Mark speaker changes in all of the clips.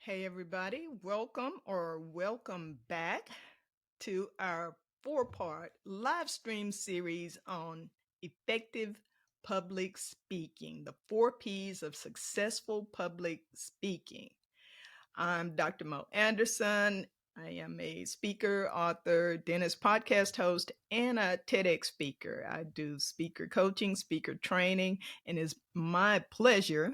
Speaker 1: Hey, everybody, welcome back to our four-part live stream series on effective public speaking, the four P's of successful public speaking. I'm Dr. Mo Anderson. I am a speaker, author, dentist podcast host, and a TEDx speaker. I do speaker coaching, speaker training, and it's my pleasure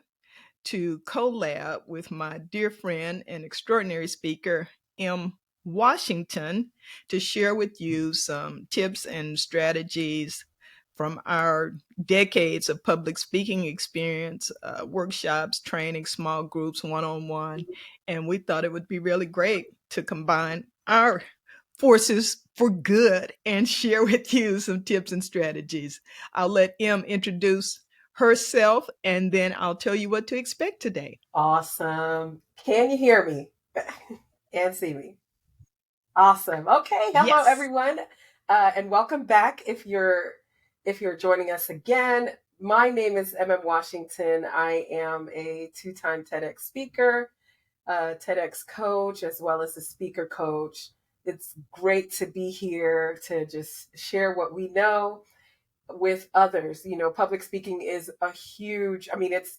Speaker 1: to collab with my dear friend and extraordinary speaker, M. Washington, to share with you some tips and strategies from our decades of public speaking experience, workshops, training, small groups, one-on-one. And we thought it would be really great to combine our forces for good and share with you some tips and strategies. I'll let M introduce herself, and then I'll tell you what to expect today.
Speaker 2: Awesome. Can you hear me and see me? Awesome. Okay. Hello,
Speaker 1: Yes.
Speaker 2: everyone, and welcome back. If you're joining us again, my name is Emem Washington. I am a two-time TEDx speaker, TEDx coach, as well as a speaker coach. It's great to be here to just share what we know with others. Public speaking is a huge,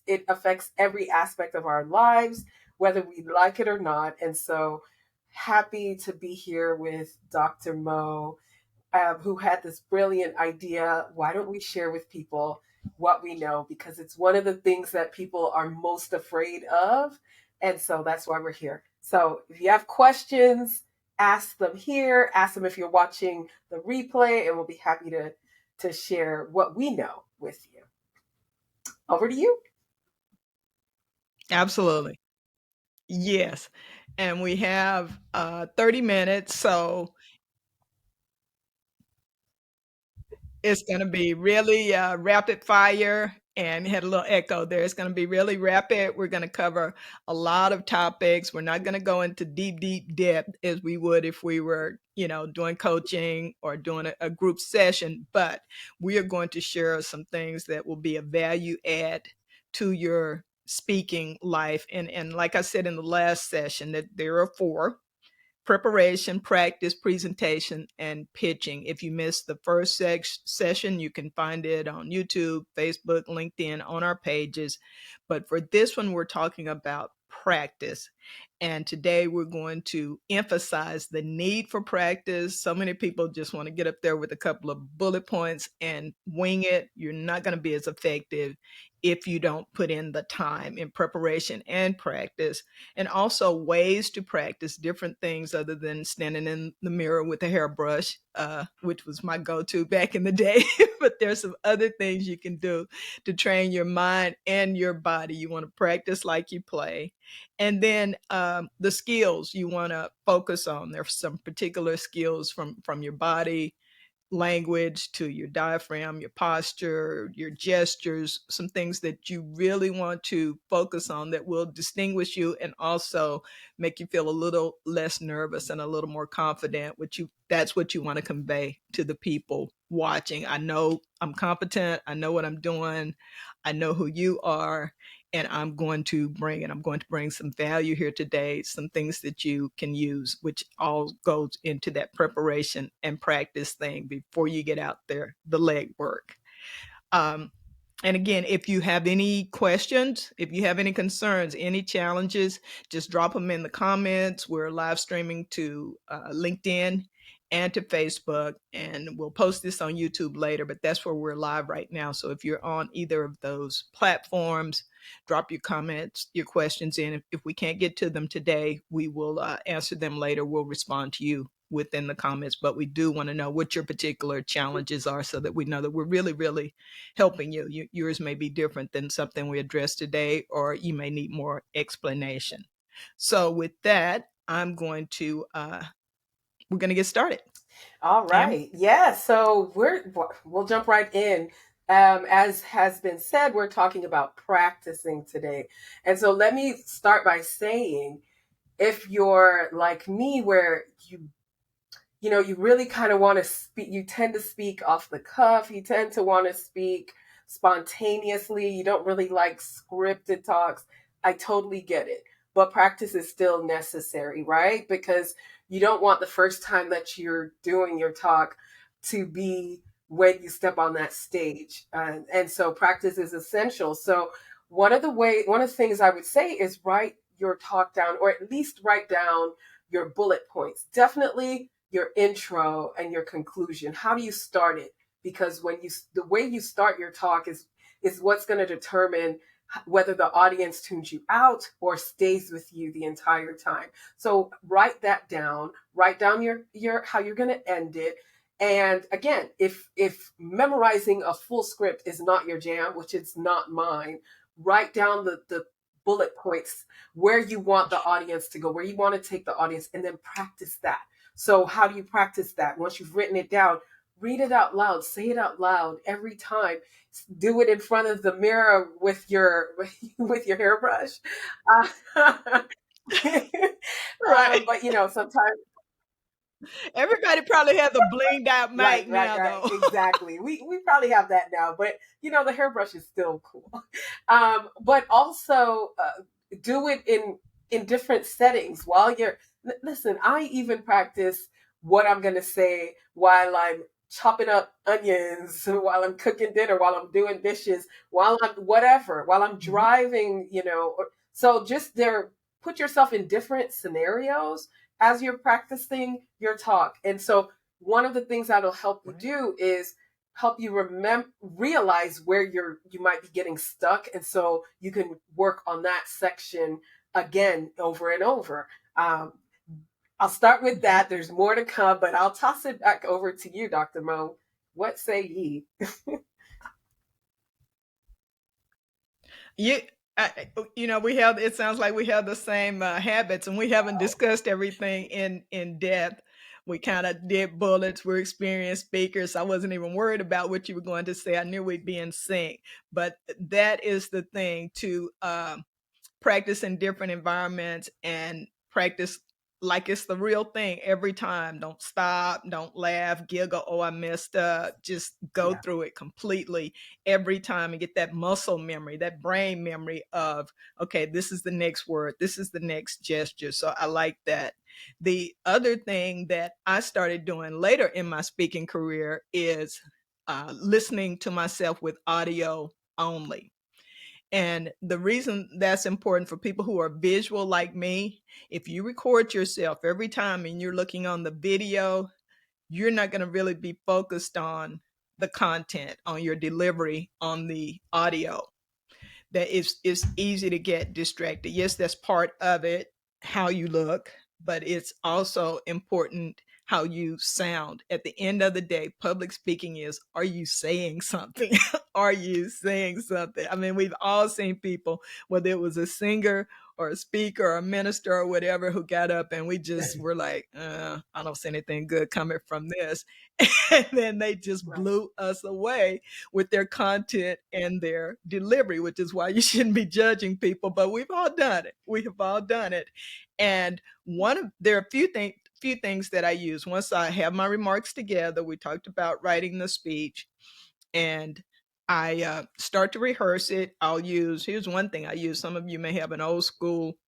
Speaker 2: it affects every aspect of our lives, whether we like it or not. And so happy to be here with Dr. Mo, who had this brilliant idea. Why don't we share with people what we know? Because it's one of the things that people are most afraid of. And so that's why we're here. So if you have questions, ask them here, ask them if you're watching the replay, and we'll be happy to share what we know with you. Over to you.
Speaker 1: Absolutely. Yes. And we have 30 minutes, so it's going to be really rapid fire, and had a little echo there. It's going to be really rapid. We're going to cover a lot of topics. We're not going to go into deep depth as we would if we were, doing coaching or doing a group session, but we are going to share some things that will be a value add to your speaking life. And like I said in the last session, that there are four: preparation, practice, presentation, and pitching. If you missed the first session, you can find it on YouTube, Facebook, LinkedIn, on our pages. But for this one, we're talking about practice. And today we're going to emphasize the need for practice. So many people just want to get up there with a couple of bullet points and wing it. You're not going to be as effective if you don't put in the time in preparation and practice, and also ways to practice different things other than standing in the mirror with a hairbrush, which was my go-to back in the day. But there's some other things you can do to train your mind and your body. You want to practice like you play. And then the skills you want to focus on. There's some particular skills from your body language to your diaphragm, your posture, your gestures, some things that you really want to focus on that will distinguish you and also make you feel a little less nervous and a little more confident, that's what you want to convey to the people watching. I know I'm competent, I know what I'm doing, I know who you are, and I'm going to bring some value here today, some things that you can use, which all goes into that preparation and practice thing before you get out there, the leg work. And again, if you have any questions, if you have any concerns, any challenges, just drop them in the comments. We're live streaming to LinkedIn and to Facebook, and we'll post this on YouTube later, but that's where we're live right now. So if you're on either of those platforms, drop your comments, your questions in. If we can't get to them today, we will answer them later. We'll respond to you within the comments, but we do want to know what your particular challenges are so that we know that we're really helping you. Yours may be different than something we addressed today, or you may need more explanation. So with that, we're going to get started.
Speaker 2: All
Speaker 1: Em?
Speaker 2: right. Yeah. So we'll jump right in. As has been said, we're talking about practicing today. And so let me start by saying, if you're like me, where you really kind of want to speak, you tend to speak off the cuff, you tend to want to speak spontaneously, you don't really like scripted talks. I totally get it. but practice is still necessary, right? Because you don't want the first time that you're doing your talk to be when you step on that stage. And so practice is essential. So one of the things I would say is write your talk down, or at least write down your bullet points. Definitely your intro and your conclusion. How do you start it? Because the way you start your talk is what's going to determine whether the audience tunes you out or stays with you the entire time. So write that down. Write down your how you're going to end it. And again, if memorizing a full script is not your jam, which it's not mine, write down the bullet points where you want the audience to go, where you want to take the audience, and then practice that. So how do you practice that? Once you've written it down, read it out loud, say it out loud every time. Do it in front of the mirror with your with your hairbrush. Uh,
Speaker 1: Right.
Speaker 2: but sometimes.
Speaker 1: Everybody probably has a blinged out
Speaker 2: Right,
Speaker 1: mic
Speaker 2: right,
Speaker 1: now,
Speaker 2: right.
Speaker 1: though.
Speaker 2: Exactly. We probably have that now, but the hairbrush is still cool. But also do it in different settings while you're. Listen, I even practice what I'm going to say while I'm chopping up onions, while I'm cooking dinner, while I'm doing dishes, while I'm whatever, while I'm
Speaker 1: Mhm.
Speaker 2: driving. So just there, put yourself in different scenarios as you're practicing your talk, and so one of the things that'll help you
Speaker 1: Right.
Speaker 2: do is help you realize where you might be getting stuck, and so you can work on that section again over and over. um, I'll start with
Speaker 1: Mhm.
Speaker 2: that. There's more to come, but I'll toss it back over to you, Dr. Mo. What say ye?
Speaker 1: You, we have. It sounds like we have the same habits, and we haven't discussed everything in depth. We kind of did bullets. We're experienced speakers. I wasn't even worried about what you were going to say. I knew we'd be in sync. But that is the thing to practice in different environments and practice like it's the real thing every time. Don't stop, don't laugh, giggle, oh, I messed up. Just go
Speaker 2: Yeah.
Speaker 1: through it completely every time and get that muscle memory, that brain memory of, okay, this is the next word, this is the next gesture. So I like that. The other thing that I started doing later in my speaking career is listening to myself with audio only. And the reason that's important for people who are visual like me, if you record yourself every time and you're looking on the video, you're not going to really be focused on the content, on your delivery, on the audio. That it's easy to get distracted. Yes, that's part of it, how you look, but it's also important how you sound. At the end of the day, public speaking is, are you saying something? Are you saying something? I mean, we've all seen people, whether it was a singer or a speaker or a minister or whatever, who got up and we just were like, I don't see anything good coming from this. And then they just
Speaker 2: Right.
Speaker 1: blew us away with their content and their delivery, which is why you shouldn't be judging people. But we've all done it. We have all done it. And there are few things that I use once I have my remarks together. We talked about writing the speech, and I start to rehearse it. Here's one thing I use. Some of you may have an old school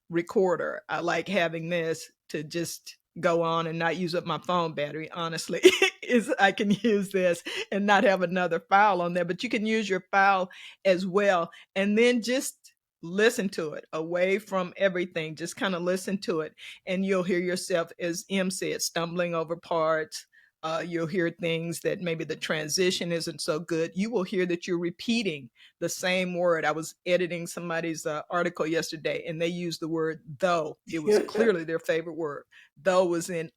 Speaker 1: recorder. I like having this to just go on and not use up my phone battery. Honestly, is I can use this and not have another file on there, but you can use your file as well, and then just listen to it away from everything. Just kind of listen to it, and you'll hear yourself, as M said, stumbling over parts. You'll hear things that maybe the transition isn't so good. You will hear that you're repeating the same word. I was editing somebody's article yesterday, and they used the word though. It was clearly their favorite word. Though was in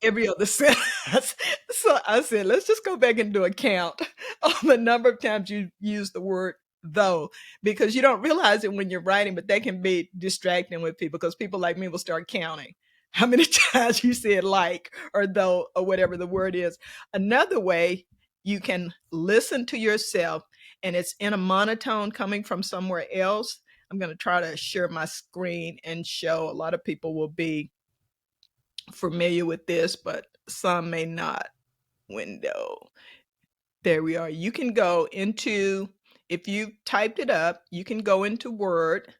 Speaker 1: every other sentence. So I said, let's just go back and do a count on the number of times you use the word though, because you don't realize it when you're writing, but that can be distracting with people, because people like me will start counting how many times you said like or though or whatever the word is. Another way you can listen to yourself, and it's in a monotone coming from somewhere else. I'm going to try to share my screen and show. A lot of people will be familiar with this, but some may not. Window. There we are. You can go into, if you typed it up, you can go into Word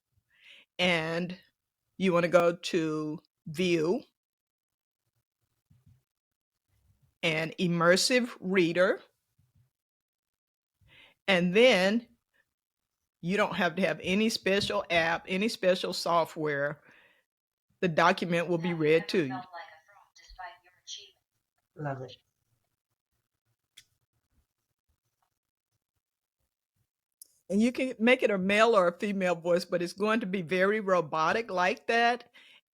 Speaker 1: and you want to go to View and Immersive Reader. And then you don't have to have any special app, any special software. The document will be read to you.
Speaker 2: Love it.
Speaker 1: And you can make it a male or a female voice, but it's going to be very robotic like that.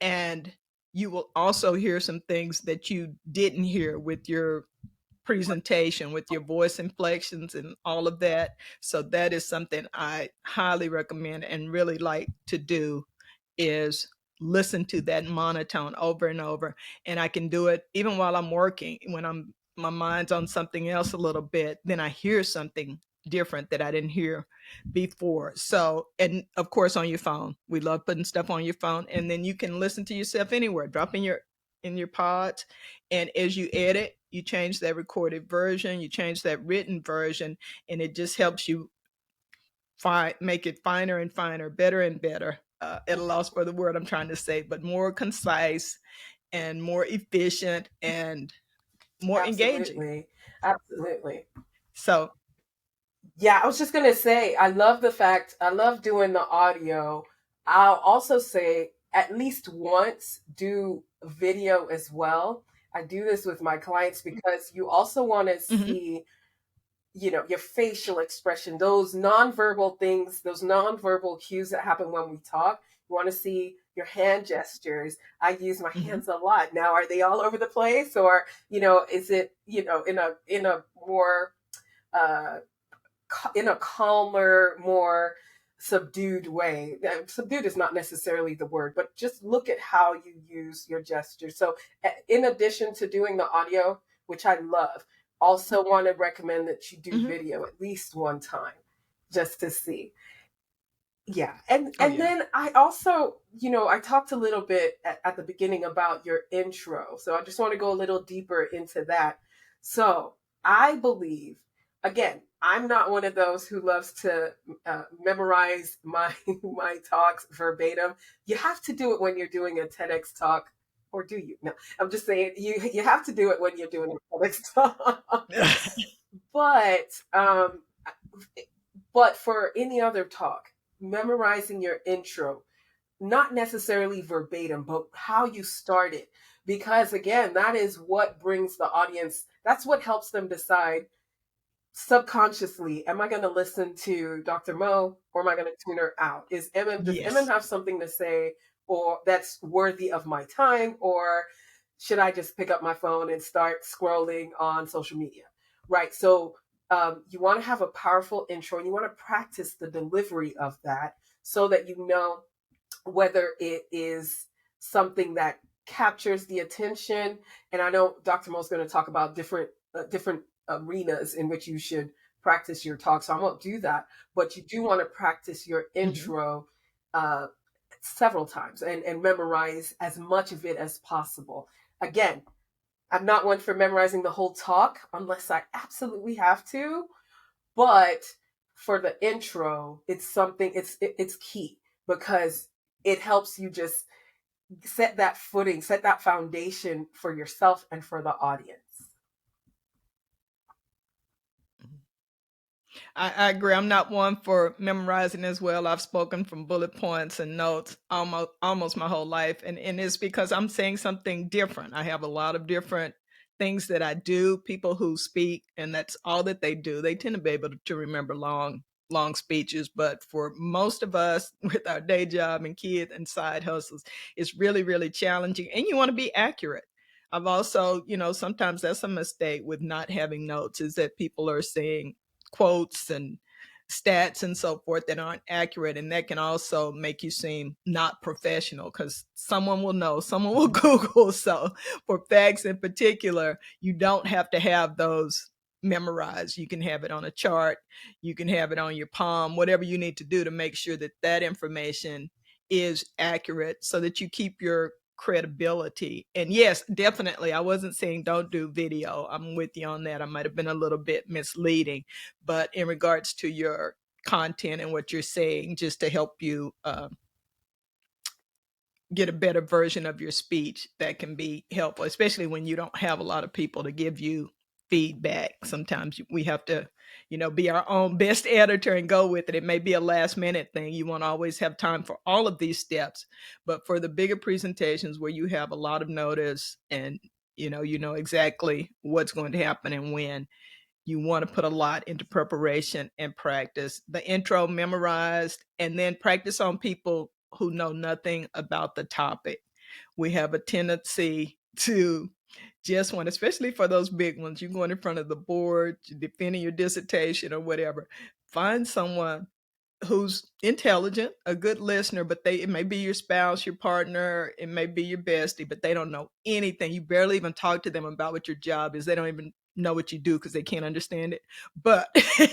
Speaker 1: And you will also hear some things that you didn't hear with your presentation, with your voice inflections and all of that. So that is something I highly recommend and really like to do, is listen to that monotone over and over. And I can do it even while I'm working, when my mind's on something else a little bit, then I hear something different that I didn't hear before. So, and of course on your phone, we love putting stuff on your phone, and then you can listen to yourself anywhere, drop in your pods. And as you edit, you change that recorded version, you change that written version, and it just helps you make it finer and finer, better and better. At a loss for the word I'm trying to say, but more concise and more efficient and more engaging.
Speaker 2: Absolutely. Absolutely.
Speaker 1: So,
Speaker 2: Yeah, I was just going to say, I love doing the audio. I'll also say at least once do video as well. I do this with my clients because you also want to see, your facial expression, those nonverbal things, those nonverbal cues that happen when we talk. You want to see your hand gestures. I use my hands a lot. Now, are they all over the place, or, is it, in a more, in a calmer, more subdued way. Subdued is not necessarily the word, but just look at how you use your gestures. So in addition to doing the audio, which I love, also want to recommend that you do video at least one time just to see. Yeah. And then I also, I talked a little bit at the beginning about your intro. So I just want to go a little deeper into that. So I believe, again, I'm not one of those who loves to memorize my talks verbatim. You have to do it when you're doing a TEDx talk, or do you? No, I'm just saying you have to do it when you're doing a TEDx talk. But for any other talk, memorizing your intro, not necessarily verbatim, but how you started. Because again, that is what brings the audience, that's what helps them decide subconsciously, am I going to listen to Dr. Mo, or am I going to tune her out? Does Emem have something to say, or that's worthy of my time, or should I just pick up my phone and start scrolling on social media? Right. So you want to have a powerful intro, and you want to practice the delivery of that so that you know whether it is something that captures the attention. And I know Dr. Mo is going to talk about different arenas in which you should practice your talk, so I won't do that. But you do want to practice your intro several times and memorize as much of it as possible. Again, I'm not one for memorizing the whole talk unless I absolutely have to, but for the intro, it's something, it's key, because it helps you just set that footing, set that foundation for yourself and for the audience.
Speaker 1: I agree. I'm not one for memorizing as well. I've spoken from bullet points and notes almost my whole life. And it's because I'm saying something different. I have a lot of different things that I do. People who speak, and that's all that they do, they tend to be able to remember long speeches. But for most of us with our day job and kids and side hustles, it's really, really challenging. And you want to be accurate. I've also, sometimes that's a mistake with not having notes, is that people are saying quotes and stats and so forth that aren't accurate, and that can also make you seem not professional, because someone will know, someone will Google. So for facts in particular, you don't have to have those memorized. You can have it on a chart, you can have it on your palm, whatever you need to do to make sure that that information is accurate, so that you keep your credibility. And yes, definitely, I wasn't saying don't do video. I'm with you on that. I might have been a little bit misleading, but in regards to your content and what you're saying, just to help you get a better version of your speech that can be helpful, especially when you don't have a lot of people to give you feedback. Sometimes we have to, be our own best editor and go with it. It may be a last minute thing. You won't always have time for all of these steps, but for the bigger presentations where you have a lot of notice and you know exactly what's going to happen and when, you want to put a lot into preparation and practice. The intro memorized, and then practice on people who know nothing about the topic. We have a tendency to just want, especially for those big ones, you're going in front of the board, you're defending your dissertation or whatever. Find someone who's intelligent, a good listener, but it may be your spouse, your partner, it may be your bestie, but they don't know anything. You barely even talk to them about what your job is. They don't even know what you do because they can't understand it. But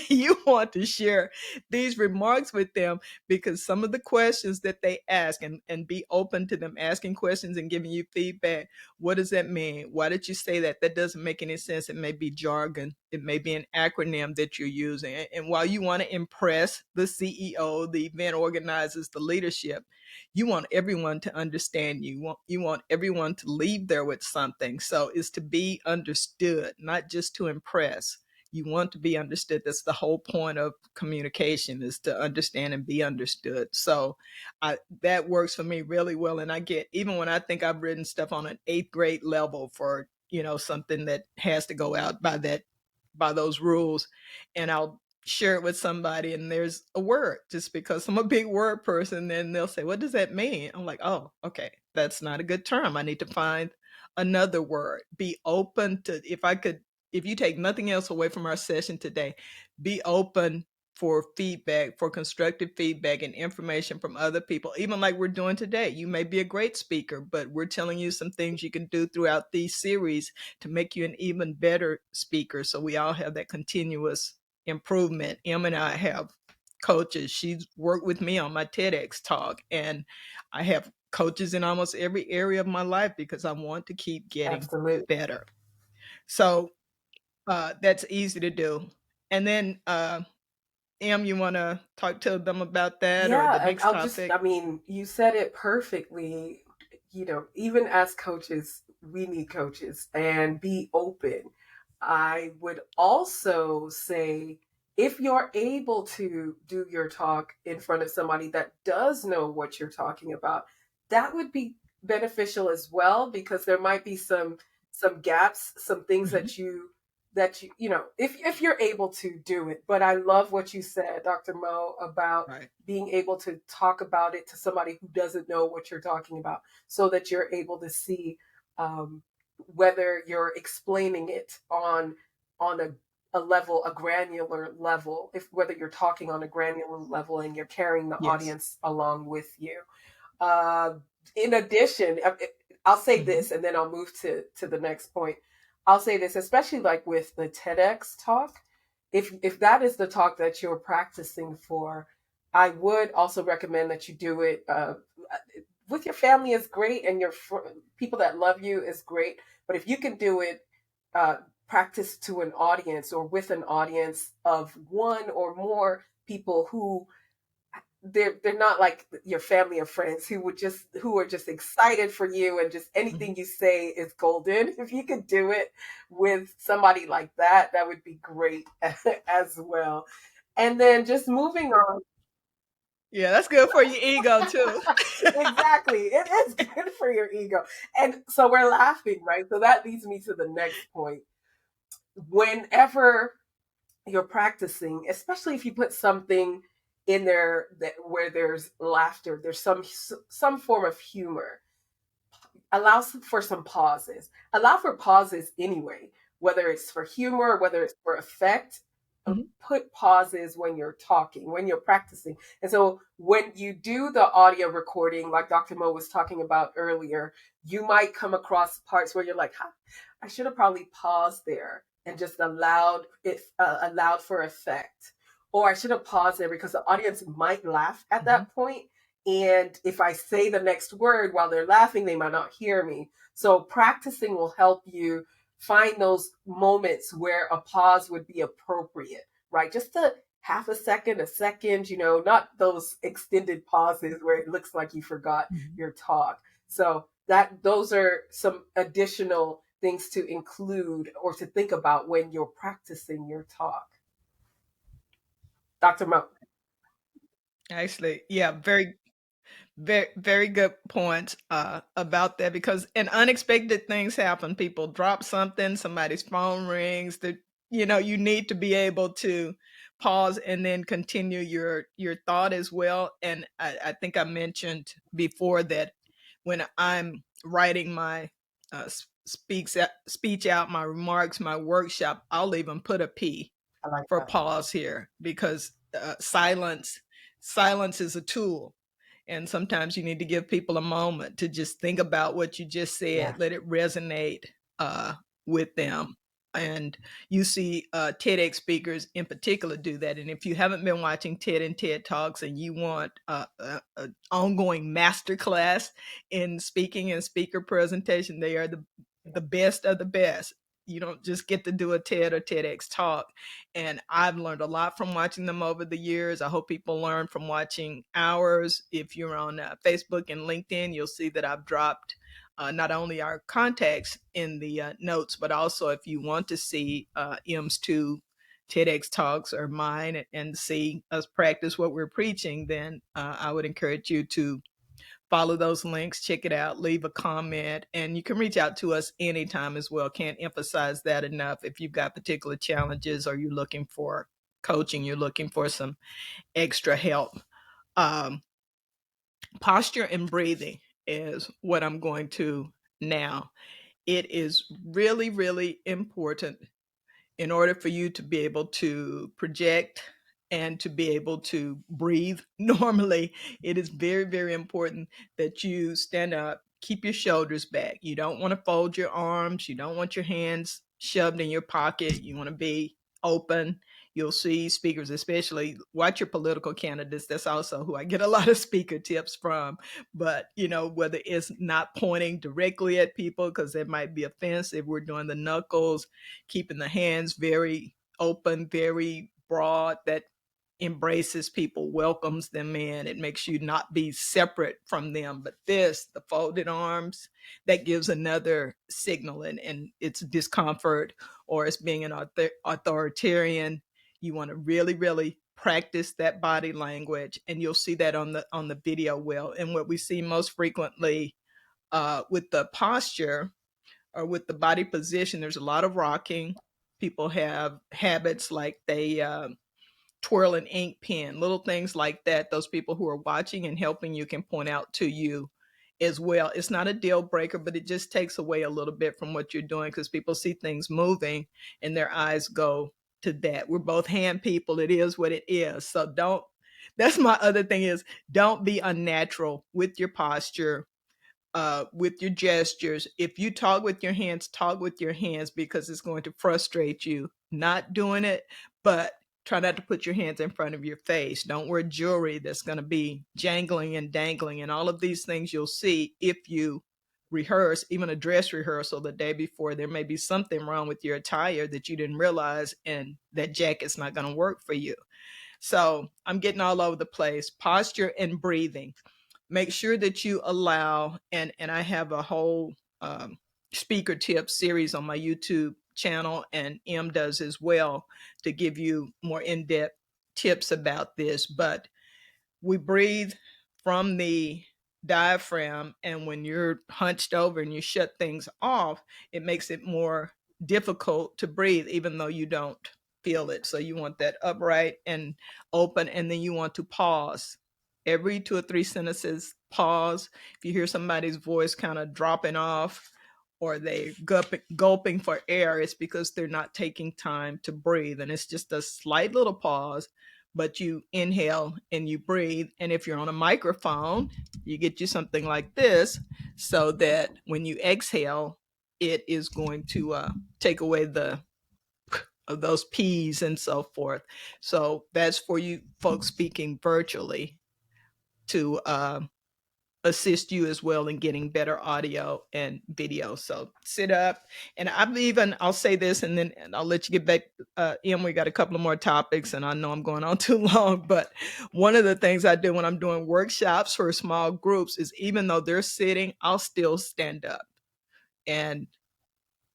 Speaker 1: you want to share these remarks with them because some of the questions that they ask, and be open to them asking questions and giving you feedback. What does that mean? Why did you say that? That doesn't make any sense. It may be jargon. It may be an acronym that you're using. And while you want to impress the CEO, the event organizers, the leadership, you want everyone to understand you. You want everyone to leave there with something. So it's to be understood, not just to impress. You want to be understood. That's the whole point of communication, is to understand and be understood. So that works for me really well. And I get, even when I think I've written stuff on an 8th grade level for, something that has to go out by those rules, and I'll share it with somebody and there's a word, just because I'm a big word person, then they'll say, what does that mean? I'm like, oh, okay, that's not a good term. I need to find another word. Be open to, if you take nothing else away from our session today, be open for feedback, for constructive feedback and information from other people, even like we're doing today. You may be a great speaker, but we're telling you some things you can do throughout these series to make you an even better speaker. So we all have that continuous improvement. Em and I have coaches. She's worked with me on my TEDx talk, and I have coaches in almost every area of my life because I want to keep getting
Speaker 2: Absolutely.
Speaker 1: better. So that's easy to do. And then Em, you want to talk to them about that or the
Speaker 2: Yeah, and
Speaker 1: next topic?
Speaker 2: I mean, you said it perfectly. Even as coaches, we need coaches, and be open. I would also say, if you're able to do your talk in front of somebody that does know what you're talking about, that would be beneficial as well, because there might be some gaps, some things
Speaker 1: Mhm.
Speaker 2: that if you're able to do it. But I love what you said, Dr. Mo, about
Speaker 1: Right.
Speaker 2: being able to talk about it to somebody who doesn't know what you're talking about, so that you're able to see um, whether you're explaining it on a level, a granular level, if whether you're talking on a granular level and you're carrying the
Speaker 1: Yes.
Speaker 2: audience along with you. Uh, in addition, I'll say
Speaker 1: Mhm.
Speaker 2: this, and then I'll move to the next point. I'll say this, especially like with the TEDx talk. If that is the talk that you're practicing for, I would also recommend that you do it with your family is great, and people that love you is great. But if you can do it, uh, practice to an audience, or with an audience of one or more people who they're not like your family or friends who are just excited for you, and just
Speaker 1: Mhm.
Speaker 2: anything you say is golden. If you could do it with somebody like that, that would be great as well. And then just moving on.
Speaker 1: Yeah, that's good for your ego too.
Speaker 2: Exactly, it is good for your ego. And so we're laughing, right? So that leads me to the next point. Whenever you're practicing, especially if you put something in there that where there's laughter, there's some form of humor, allows for some pauses. Allow for pauses anyway, whether it's for humor, whether it's for effect.
Speaker 1: Mhm.
Speaker 2: Put pauses when you're talking, when you're practicing. And so when you do the audio recording, like Dr. Mo was talking about earlier, you might come across parts where you're like, huh, I should have probably paused there and just allowed for effect. Or I should have paused there because the audience might laugh at
Speaker 1: Mhm.
Speaker 2: that point, and if I say the next word while they're laughing, they might not hear me. So practicing will help you find those moments where a pause would be appropriate, right? Just to half a second, not those extended pauses where it looks like you forgot
Speaker 1: Mhm.
Speaker 2: your talk. So those are some additional things to include or to think about when you're practicing your talk. Dr. Mo.
Speaker 1: Actually, yeah, very good points about that, because and unexpected things happen. People drop something, somebody's phone rings. That you need to be able to pause and then continue your thought as well. And I think I mentioned before that when I'm writing my speech out, my remarks, my workshop, I'll even put a P
Speaker 2: I like
Speaker 1: for
Speaker 2: that.
Speaker 1: pause here, because silence is a tool, and sometimes you need to give people a moment to just think about what you just
Speaker 2: Yeah.
Speaker 1: said, let it resonate uh, with them. And you see TEDx speakers in particular do that. And if you haven't been watching TED and TED Talks and you want an ongoing masterclass in speaking and speaker presentation, they are the best of the best. You don't just get to do a TED or TEDx talk. And I've learned a lot from watching them over the years. I hope people learn from watching ours. If you're on Facebook and LinkedIn, you'll see that I've dropped not only our contacts in the notes, but also if you want to see M's two TEDx talks or mine, and see us practice what we're preaching, then I would encourage you to follow those links, check it out, leave a comment, and you can reach out to us anytime as well. Can't emphasize that enough. If you've got particular challenges or you're looking for coaching, you're looking for some extra help. Um, Posture and breathing is what I'm going to now. It is really, really important in order for you to be able to project and to be able to breathe normally. It is very, very important that you stand up, keep your shoulders back. You don't want to fold your arms. You don't want your hands shoved in your pocket. You want to be open. You'll see speakers, especially watch your political candidates. That's also who I get a lot of speaker tips from. But, whether it's not pointing directly at people because that might be offensive, we're doing the knuckles, keeping the hands very open, very broad, that embraces people, welcomes them in. It makes you not be separate from them. But the folded arms, that gives another signal, and it's discomfort, or it's being an authoritarian. You want to really, really practice that body language, and you'll see that on the video well. And what we see most frequently with the posture or with the body position, there's a lot of rocking. People have habits like they twirl an ink pen, little things like that. Those people who are watching and helping you can point out to you as well. It's not a deal breaker, but it just takes away a little bit from what you're doing, because people see things moving and their eyes go to that. We're both hand people. It is what it is. So that's my other thing is, don't be unnatural with your posture, with your gestures. If you talk with your hands, talk with your hands, because it's going to frustrate you not doing it. But try not to put your hands in front of your face. Don't wear jewelry that's going to be jangling and dangling, and all of these things you'll see if you rehearse, even a dress rehearsal the day before. There may be something wrong with your attire that you didn't realize, and that jacket's not going to work for you. So I'm getting all over the place. Posture and breathing. Make sure that you allow, and I have a whole speaker tips series on my YouTube channel, and M does as well, to give you more in-depth tips about this. But we breathe from the diaphragm, and when you're hunched over and you shut things off, it makes it more difficult to breathe, even though you don't feel it. So you want that upright and open, and then you want to pause every 2 or 3 sentences. Pause. If you hear somebody's voice kind of dropping off, or they gulping for air, it's because they're not taking time to breathe, and it's just a slight little pause. But you inhale and you breathe. And if you're on a microphone, you get you something like this, so that when you exhale, it is going to take away the of those P's and so forth. So that's for you folks speaking virtually, to assist you as well in getting better audio and video. So sit up. And I'll say this and then I'll let you get back in. We got a couple of more topics and I know I'm going on too long, but one of the things I do when I'm doing workshops for small groups is even though they're sitting, I'll still stand up. And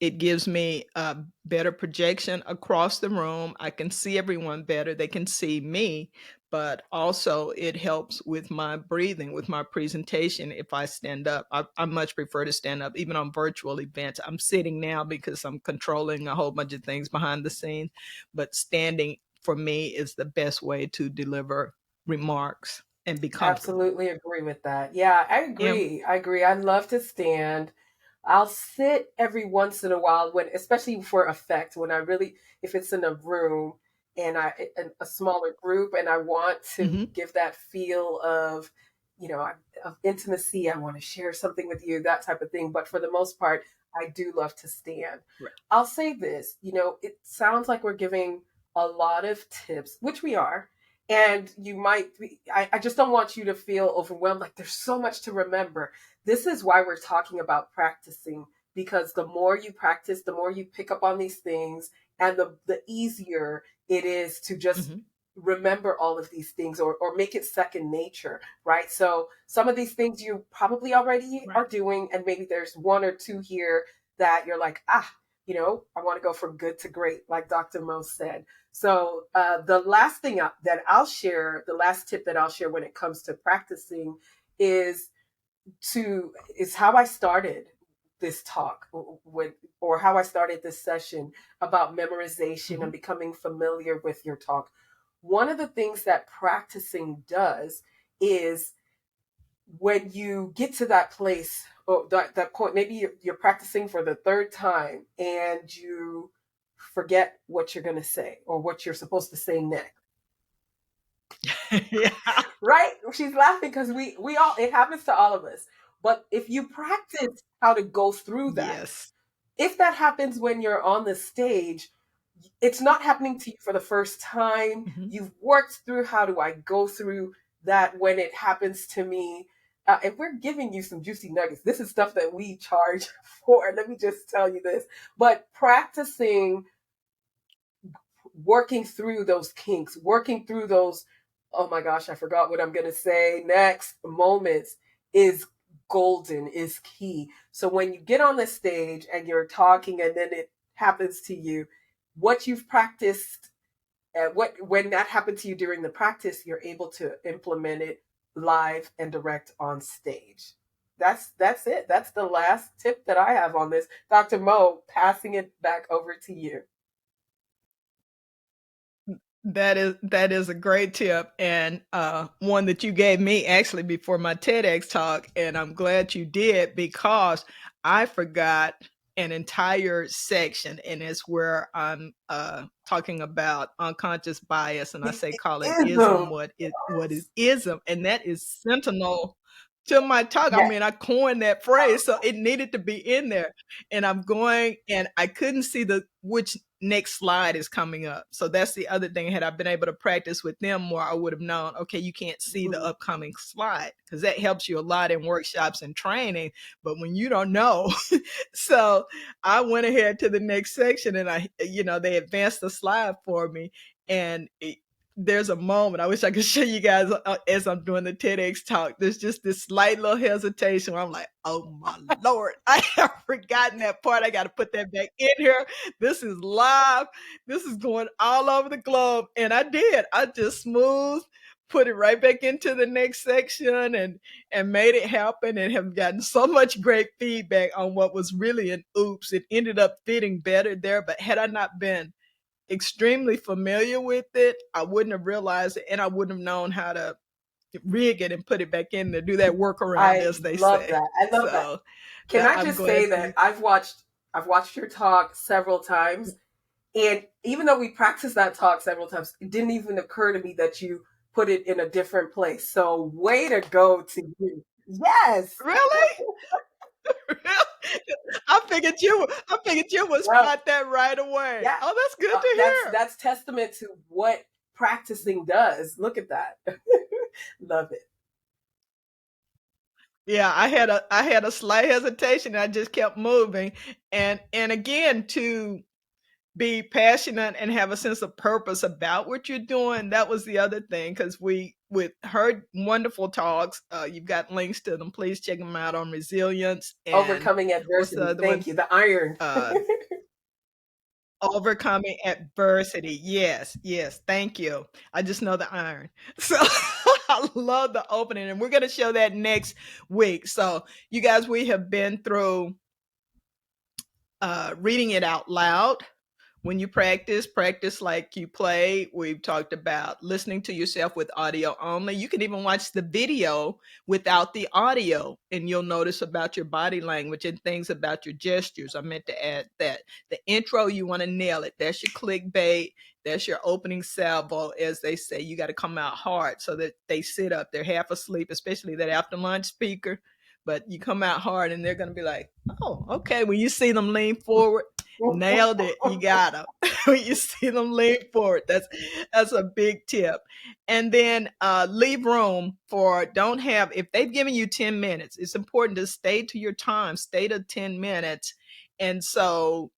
Speaker 1: it gives me a better projection across the room. I can see everyone better. They can see me, but also it helps with my breathing, with my presentation. If I stand up, I much prefer to stand up, even on virtual events. I'm sitting now because I'm controlling a whole bunch of things behind the scenes, but standing for me is the best way to deliver remarks and be comfortable.
Speaker 2: Absolutely agree with that. Yeah, I
Speaker 1: And
Speaker 2: agree. I agree. I love to stand. I'll sit every once in a while when, especially for effect, when I really, if it's in a room and a smaller group and I want to
Speaker 1: mhm,
Speaker 2: give that feel of, of intimacy, I want to share something with you, that type of thing. But for the most part, I do love to stand.
Speaker 1: right.
Speaker 2: I'll say this, it sounds like we're giving a lot of tips, which we are, and you might be, I just don't want you to feel overwhelmed, like there's so much to remember. This is why we're talking about practicing, because the more you practice, the more you pick up on these things, and the easier it is to just
Speaker 1: Mhm,
Speaker 2: remember all of these things, or make it second nature, right? So some of these things you probably already
Speaker 1: right.
Speaker 2: are doing, and maybe there's one or two here that you're like, I want to go from good to great, like Dr. Mo said. So the last thing that I'll share, the last tip that I'll share when it comes to practicing is is how I started this talk with, or how I started this session about memorization
Speaker 1: Mhm,
Speaker 2: and becoming familiar with your talk. One of the things that practicing does is when you get to that place, or that point, maybe you're practicing for the third time and you forget what you're going to say or what you're supposed to say next.
Speaker 1: yeah.
Speaker 2: Right? She's laughing because we all, it happens to all of us. But if you practice how to go through that,
Speaker 1: Yes.
Speaker 2: if that happens when you're on the stage, it's not happening to you for the first time.
Speaker 1: Mhm.
Speaker 2: You've worked through, how do I go through that when it happens to me? And we're giving you some juicy nuggets. This is stuff that we charge for. Let me just tell you this. But practicing, working through those kinks, working through those, oh my gosh, I forgot what I'm going to say next moments is golden, is key. So when you get on the stage and you're talking and then it happens to you, what you've practiced, when that happened to you during the practice, you're able to implement it live and direct on stage. That's it. That's the last tip that I have on this. Dr. Mo, passing it back over to you.
Speaker 1: That is a great tip and one that you gave me actually before my TEDx talk, and I'm glad you did because I forgot an entire section, and it's where I'm talking about unconscious bias, and I say call it ism.
Speaker 2: Ism.
Speaker 1: What is ism? And that is sentinel to my talk. I
Speaker 2: Yes.
Speaker 1: mean, I coined that phrase, so it needed to be in there. And I'm going, and I couldn't see the which next slide is coming up. So that's the other thing. Had I been able to practice with them more, I would have known, okay, you can't see the
Speaker 2: Mhm.
Speaker 1: upcoming slide because that helps you a lot in workshops and training. But when you don't know, so I went ahead to the next section and they advanced the slide for me. And there's a moment I wish I could show you guys as I'm doing the TEDx talk. There's just this slight little hesitation where I'm like, oh my Lord, I have forgotten that part. I got to put that back in here. This is live. This is going all over the globe. And I did. I just smooth put it right back into the next section and made it happen and have gotten so much great feedback on what was really an oops. It ended up fitting better there. But had I not been extremely familiar with it, I wouldn't have realized it and I wouldn't have known how to rig it and put it back in there, do that workaround,
Speaker 2: I
Speaker 1: as they
Speaker 2: love
Speaker 1: say.
Speaker 2: that. I love that.
Speaker 1: So
Speaker 2: Can I
Speaker 1: I'm
Speaker 2: just
Speaker 1: glad
Speaker 2: say that
Speaker 1: you.
Speaker 2: I've watched your talk several times, and even though we practiced that talk several times, it didn't even occur to me that you put it in a different place. So way to go to you. Yes.
Speaker 1: Really? I figured you would
Speaker 2: Well,
Speaker 1: spot that right away.
Speaker 2: yeah.
Speaker 1: Oh, that's good to
Speaker 2: That's
Speaker 1: hear.
Speaker 2: that's testament to what practicing does. Look at that. Love it.
Speaker 1: Yeah, I had a slight hesitation. I just kept moving, and again, to be passionate and have a sense of purpose about what you're doing. That was the other thing, because we with heard wonderful talks. You've got links to them. Please check them out on resilience and
Speaker 2: Overcoming
Speaker 1: what's the
Speaker 2: adversity.
Speaker 1: other
Speaker 2: Thank
Speaker 1: one?
Speaker 2: you. The iron.
Speaker 1: Uh, Overcoming adversity. Yes, yes. Thank you. I just know the iron. So I love the opening, and we're going to show that next week. So, you guys, we have been through reading it out loud. When you practice like you play. We've talked about listening to yourself with audio only. You can even watch the video without the audio, and you'll notice about your body language and things about your gestures. I meant to add that. The intro, you want to nail it. That's your clickbait. That's your opening salvo, as they say. You got to come out hard so that they sit up. They're half asleep, especially that after lunch speaker. But you come out hard, and they're going to be like, oh, okay. When you see them lean forward, nailed it. You got them. When you see them lean forward, that's a big tip. And then leave room for, don't have, if they've given you 10 minutes, it's important to stay to your time, stay to 10 minutes. And so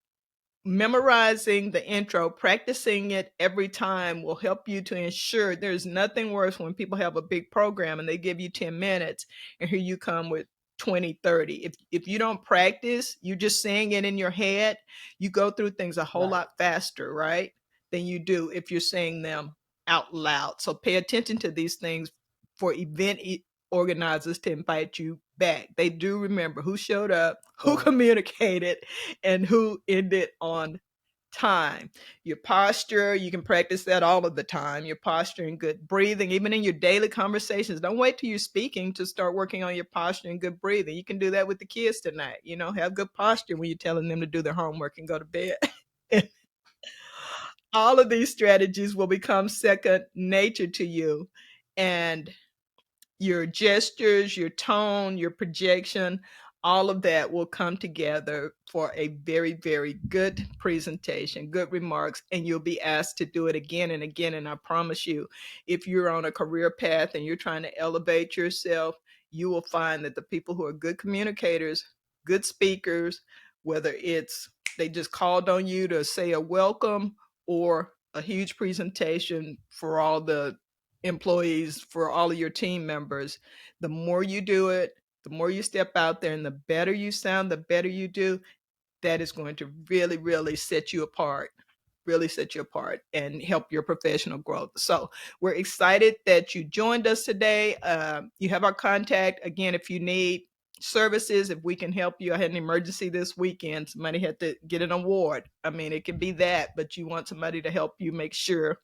Speaker 1: memorizing the intro, practicing it every time will help you to ensure. There's nothing worse when people have a big program and they give you 10 minutes and here you come with 20, 30. If you don't practice, you're just saying it in your head, you go through things a whole
Speaker 2: Right.
Speaker 1: lot faster, right? Than you do if you're saying them out loud. So pay attention to these things for event organizers to invite you back. They do remember who showed up, who
Speaker 2: Right.
Speaker 1: communicated, and who ended on time. Your posture, you can practice that all of the time. Your posture and good breathing, even in your daily conversations. Don't wait till you're speaking to start working on your posture and good breathing. You can do that with the kids tonight. Have good posture when you're telling them to do their homework and go to bed. All of these strategies will become second nature to you. And your gestures, your tone, your projection, all of that will come together for a very, very good presentation, good remarks, and you'll be asked to do it again and again. And I promise you, if you're on a career path and you're trying to elevate yourself, you will find that the people who are good communicators, good speakers, whether it's they just called on you to say a welcome or a huge presentation for all the employees, for all of your team members, the more you do it, the more you step out there, and the better you sound, the better you do, that is going to really, really set you apart, really set you apart and help your professional growth. So we're excited that you joined us today. You have our contact. Again, if you need services, if we can help you. I had an emergency this weekend. Somebody had to get an award. I mean, it can be that, but you want somebody to help you make sure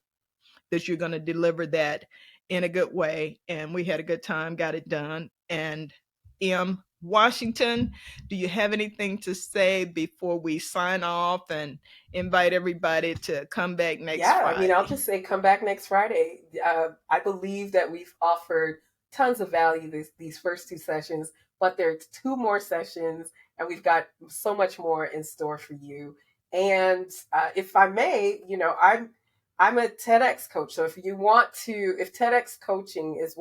Speaker 1: that you're going to deliver that in a good way. And we had a good time, got it done. And Washington, do you have anything to say before we sign off and invite everybody to come back next
Speaker 2: Yeah, I mean, I'll
Speaker 1: Friday?
Speaker 2: just say come back next Friday. I believe that we've offered tons of value these first two sessions, but there's two more sessions, and we've got so much more in store for you. And if I may, I'm a TEDx coach. So if TEDx coaching is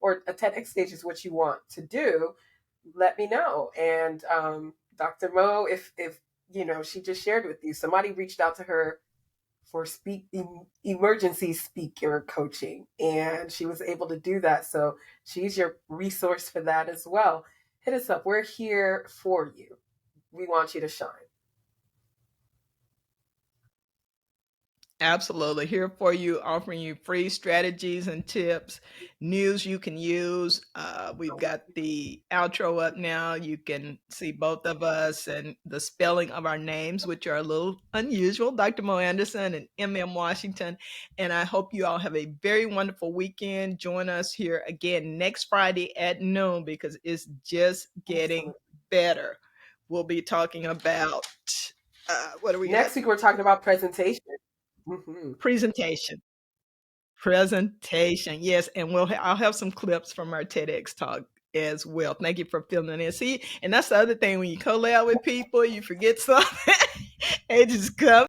Speaker 2: or a TEDx stage is what you want to do, let me know. And Dr. Mo, if she just shared with you, somebody reached out to her for emergency speaker coaching, and she was able to do that. So she's your resource for that as well. Hit us up. We're here for you. We want you to shine.
Speaker 1: Absolutely. Here for you, offering you free strategies and tips, news you can use. We've got the outro up now. You can see both of us and the spelling of our names, which are a little unusual. Dr. Mo Anderson and Emem Washington. And I hope you all have a very wonderful weekend. Join us here again next Friday at noon, because it's just getting
Speaker 2: Excellent.
Speaker 1: better. We'll be talking about what do we got?
Speaker 2: Next week we're talking about presentation. Mm-hmm.
Speaker 1: Presentation. Presentation, yes, and I'll have some clips from our TEDx talk as well. Thank you for filling in. See, and that's the other thing, when you collab with people, you forget something, it just comes